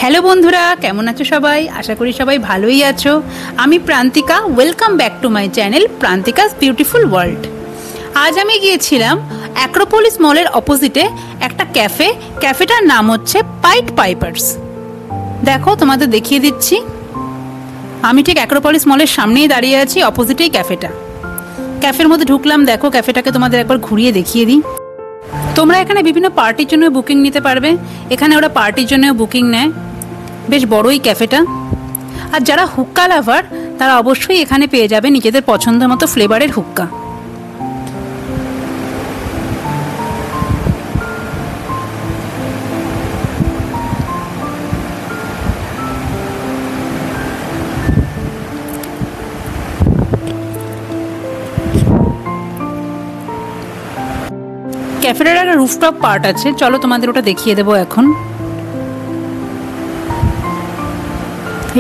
Hello বন্ধুরা, কেমন আছো সবাই? আশা করি সবাই ভালোই আছো। আমি Prantika, welcome back to my channel Prantika's beautiful world. আজ আমি গিয়েছিলাম অ্যাক্রোপলিস মলের অপোজিটে একটা ক্যাফেটার নাম হচ্ছে পাইট পাইপার্স। দেখো, তোমাদের দেখিয়ে দিচ্ছি। আমি ঠিক অ্যাক্রোপলিস মলের সামনেই দাঁড়িয়ে আছি, অপোজিটেই ক্যাফেটা। ক্যাফের মধ্যে ঢুকলাম, দেখো ক্যাফেটাকে তোমাদের একবার ঘুরিয়ে দেখিয়ে দিই। তোমরা এখানে বিভিন্ন পার্টির জন্য বুকিং নিতে পারবে। এখানে ওরা পার্টির জন্য বুকিং নেয়। বেশ বড়ই ক্যাফেটা। আর যারা হুক্কা লাভার তারা অবশ্যই এখানে পেয়ে যাবে নিজেদের পছন্দ মতো ফ্লেভারের হুক্কা। ক্যাফেটার একটা রুফটপ পার্ট আছে, চলো তোমাদের ওটা দেখিয়ে দেবো এখন।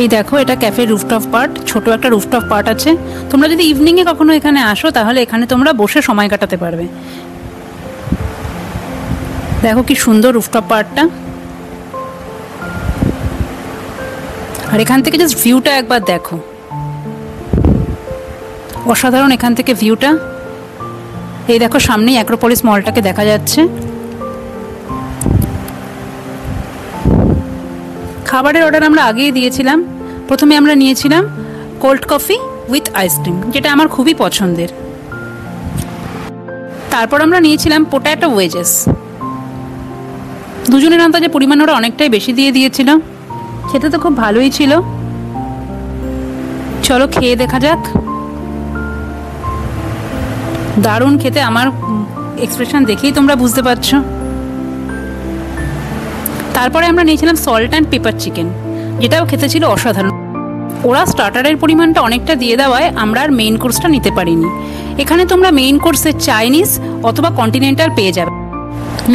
এই দেখো, এটা ক্যাফে রুফটপ পার্ট, ছোট একটা রুফটপ পার্ট আছে। তোমরা যদি ইভিনিংয়ে কখনো এখানে আসো তাহলে এখানে তোমরা বসে সময় কাটাতে পারবে। দেখো কি সুন্দর রুফটপ পার্টটা। আর এখান থেকে জাস্ট ভিউটা একবার দেখো, অসাধারণ এখান থেকে ভিউটা। এই দেখো, সামনেই অ্যাক্রোপলিস মলটাকে দেখা যাচ্ছে। খাবারের অর্ডার আমরা আগেই দিয়েছিলাম। প্রথমে আমরা নিয়েছিলাম কোল্ড কফি উইথ আইসক্রিম, যেটা আমার খুবই পছন্দের। তারপর আমরা নিয়েছিলাম পোট্যাটো ওয়েজেস। দুজনের আন্দাজে পরিমাণ ওরা অনেকটাই বেশি দিয়ে দিয়েছিল। খেতে তো খুব ভালোই ছিল। চলো খেয়ে দেখা যাক। দারুণ খেতে, আমার এক্সপ্রেশন দেখেই তোমরা বুঝতে পারছো। তারপরে আমরা নিয়েছিলাম সল্ট অ্যান্ড পেপার চিকেন, যেটাও খেতে ছিল অসাধারণ। ওরা স্টার্টারের পরিমাণটা অনেকটা দিয়ে দেওয়ায় আমরা আর মেইন কোর্সটা নিতে পারিনি। এখানে তোমরা মেইন কোর্সে চাইনিজ অথবা কন্টিনেন্টাল পেয়ে যাবে।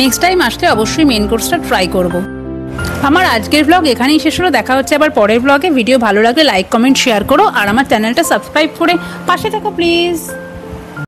নেক্সট টাইম আসলে অবশ্যই মেইন কোর্সটা ট্রাই করব। আমার আজকের ব্লগ এখানেই শেষ হলো। দেখা হচ্ছে আবার পরের ব্লগে। ভিডিও ভালো লাগলে লাইক, কমেন্ট, শেয়ার করো। আর আমার চ্যানেলটা সাবস্ক্রাইব করে পাশে থাকো প্লিজ।